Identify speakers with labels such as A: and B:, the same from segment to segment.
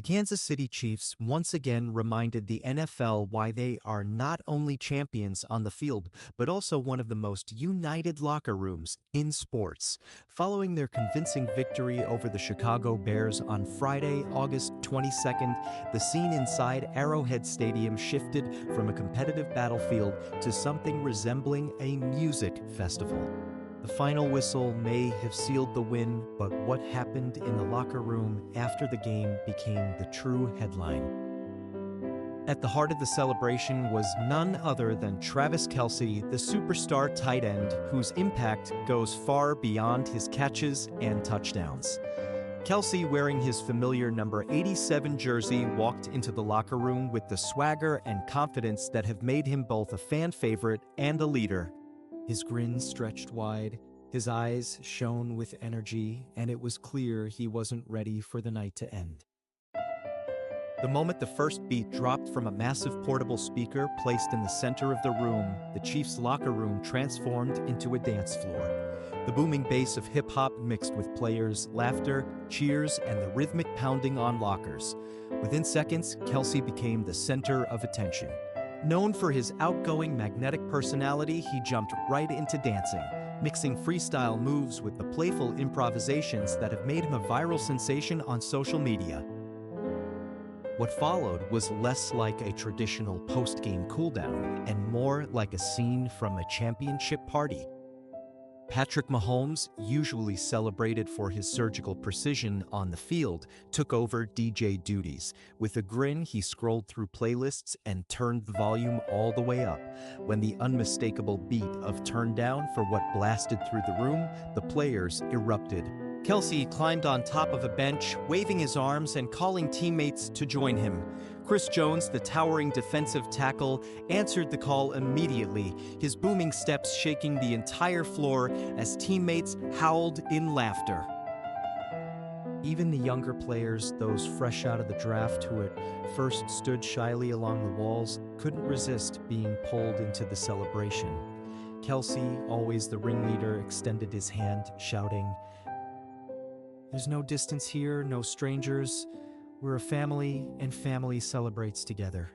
A: The Kansas City Chiefs once again reminded the NFL why they are not only champions on the field, but also one of the most united locker rooms in sports. Following their convincing victory over the Chicago Bears on Friday, August 22nd, the scene inside Arrowhead Stadium shifted from a competitive battlefield to something resembling a music festival. The final whistle may have sealed the win, but what happened in the locker room after the game became the true headline. At the heart of the celebration was none other than Travis Kelce, the superstar tight end whose impact goes far beyond his catches and touchdowns. Kelce, wearing his familiar number 87 jersey, walked into the locker room with the swagger and confidence that have made him both a fan favorite and a leader. His grin stretched wide, his eyes shone with energy, and it was clear he wasn't ready for the night to end. The moment the first beat dropped from a massive portable speaker placed in the center of the room, the Chiefs' locker room transformed into a dance floor. The booming bass of hip-hop mixed with players' laughter, cheers, and the rhythmic pounding on lockers. Within seconds, Kelce became the center of attention. Known for his outgoing, magnetic personality, he jumped right into dancing, mixing freestyle moves with the playful improvisations that have made him a viral sensation on social media. What followed was less like a traditional post-game cooldown and more like a scene from a championship party. Patrick Mahomes, usually celebrated for his surgical precision on the field, took over DJ duties. With a grin, he scrolled through playlists and turned the volume all the way up. When the unmistakable beat of "Turn Down" for What blasted through the room, the players erupted. Kelce climbed on top of a bench, waving his arms and calling teammates to join him. Chris Jones, the towering defensive tackle, answered the call immediately, his booming steps shaking the entire floor as teammates howled in laughter. Even the younger players, those fresh out of the draft who at first stood shyly along the walls, couldn't resist being pulled into the celebration. Kelce, always the ringleader, extended his hand, shouting, "There's no distance here, no strangers. We're a family, and family celebrates together."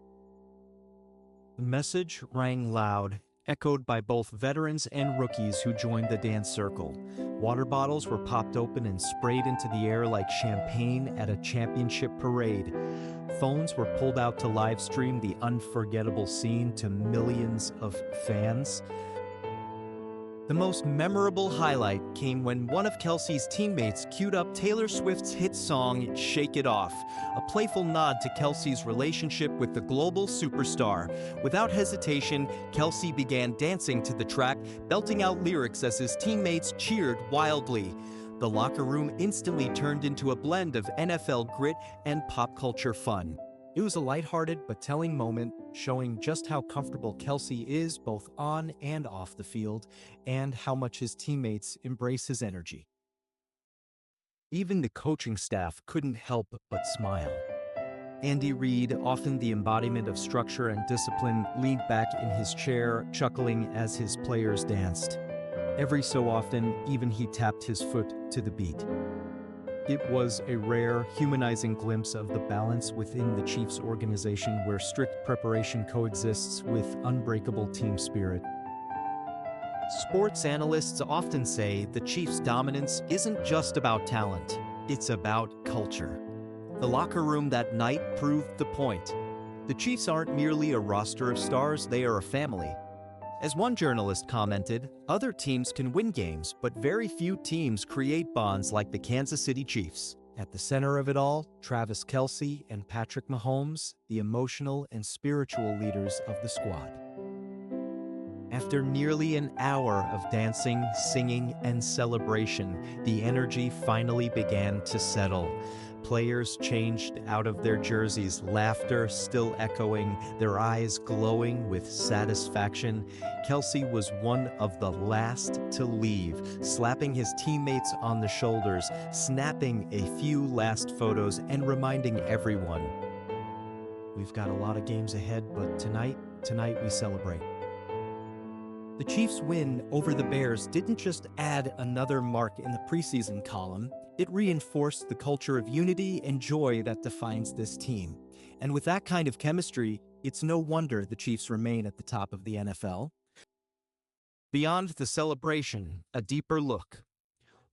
A: The message rang loud, echoed by both veterans and rookies who joined the dance circle. Water bottles were popped open and sprayed into the air like champagne at a championship parade. Phones were pulled out to live stream the unforgettable scene to millions of fans. The most memorable highlight came when one of Kelce's teammates queued up Taylor Swift's hit song, "Shake It Off," a playful nod to Kelce's relationship with the global superstar. Without hesitation, Kelce began dancing to the track, belting out lyrics as his teammates cheered wildly. The locker room instantly turned into a blend of NFL grit and pop culture fun. It was a lighthearted but telling moment, showing just how comfortable Kelce is both on and off the field, and how much his teammates embrace his energy. Even the coaching staff couldn't help but smile. Andy Reid, often the embodiment of structure and discipline, leaned back in his chair, chuckling as his players danced. Every so often, even he tapped his foot to the beat. It was a rare, humanizing glimpse of the balance within the Chiefs organization where strict preparation coexists with unbreakable team spirit. Sports analysts often say the Chiefs' dominance isn't just about talent, it's about culture. The locker room that night proved the point. The Chiefs aren't merely a roster of stars, they are a family. As one journalist commented, other teams can win games, but very few teams create bonds like the Kansas City Chiefs. At the center of it all, Travis Kelce and Patrick Mahomes, the emotional and spiritual leaders of the squad. After nearly an hour of dancing, singing, and celebration, the energy finally began to settle. Players changed out of their jerseys, laughter still echoing, their eyes glowing with satisfaction. Kelce was one of the last to leave, slapping his teammates on the shoulders, snapping a few last photos, and reminding everyone, "We've got a lot of games ahead, but tonight we celebrate." The Chiefs' win over the Bears didn't just add another mark in the preseason column, it reinforced the culture of unity and joy that defines this team. And with that kind of chemistry, it's no wonder the Chiefs remain at the top of the NFL. Beyond the celebration, a deeper look.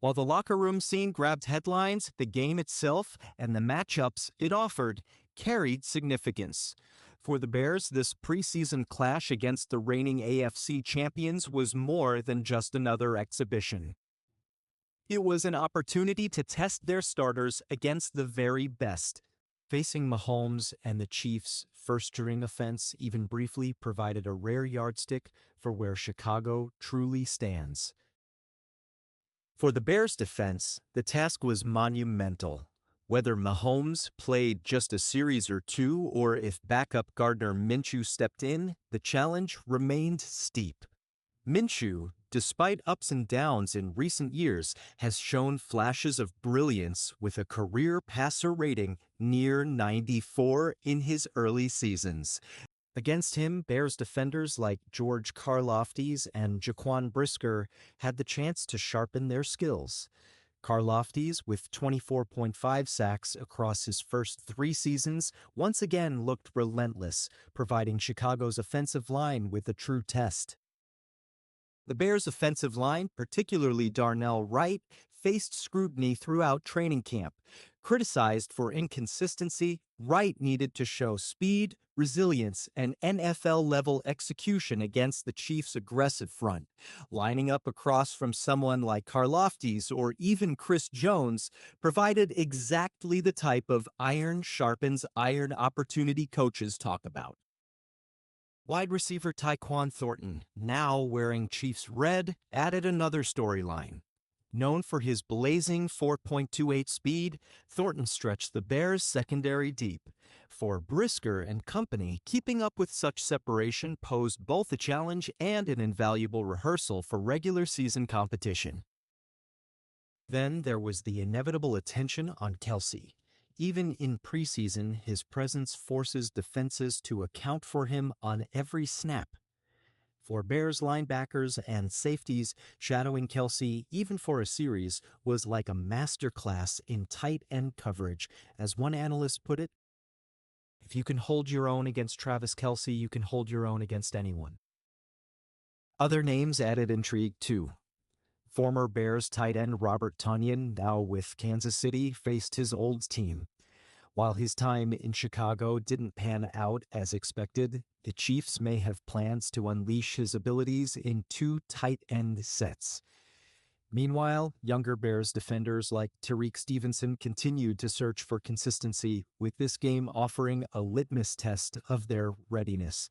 A: While the locker room scene grabbed headlines, the game itself and the matchups it offered carried significance. For the Bears, this preseason clash against the reigning AFC champions was more than just another exhibition. It was an opportunity to test their starters against the very best. Facing Mahomes and the Chiefs' first-string offense even briefly provided a rare yardstick for where Chicago truly stands. For the Bears' defense, the task was monumental. Whether Mahomes played just a series or two, or if backup Gardner Minshew stepped in, the challenge remained steep. Minshew, despite ups and downs in recent years, has shown flashes of brilliance with a career passer rating near 94 in his early seasons. Against him, Bears defenders like George Karlaftis and Jaquan Brisker had the chance to sharpen their skills. Karlaftis, with 24.5 sacks across his first 3 seasons, once again looked relentless, providing Chicago's offensive line with a true test. The Bears' offensive line, particularly Darnell Wright, faced scrutiny throughout training camp. Criticized for inconsistency, Wright needed to show speed, resilience, and NFL-level execution against the Chiefs' aggressive front. Lining up across from someone like Karlaftis or even Chris Jones provided exactly the type of iron sharpens iron opportunity coaches talk about. Wide receiver Tyquan Thornton, now wearing Chiefs red, added another storyline. Known for his blazing 4.28 speed, Thornton stretched the Bears' secondary deep. For Brisker and company, keeping up with such separation posed both a challenge and an invaluable rehearsal for regular season competition. Then there was the inevitable attention on Kelce. Even in preseason, his presence forces defenses to account for him on every snap. For Bears linebackers and safeties, shadowing Kelce, even for a series, was like a masterclass in tight end coverage. As one analyst put it, if you can hold your own against Travis Kelce, you can hold your own against anyone. Other names added intrigue too. Former Bears tight end Robert Tonyan, now with Kansas City, faced his old team. While his time in Chicago didn't pan out as expected, the Chiefs may have plans to unleash his abilities in 2 tight end sets. Meanwhile, younger Bears defenders like Tariq Stevenson continued to search for consistency, with this game offering a litmus test of their readiness.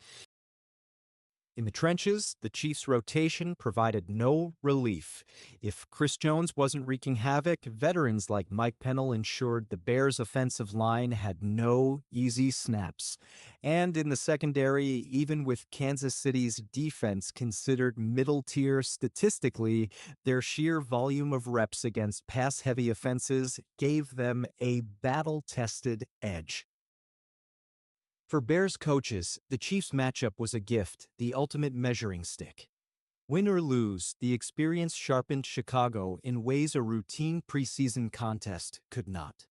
A: In the trenches, the Chiefs' rotation provided no relief. If Chris Jones wasn't wreaking havoc, veterans like Mike Pennell ensured the Bears' offensive line had no easy snaps. And in the secondary, even with Kansas City's defense considered middle tier statistically, their sheer volume of reps against pass-heavy offenses gave them a battle-tested edge. For Bears coaches, the Chiefs matchup was a gift, the ultimate measuring stick. Win or lose, the experience sharpened Chicago in ways a routine preseason contest could not.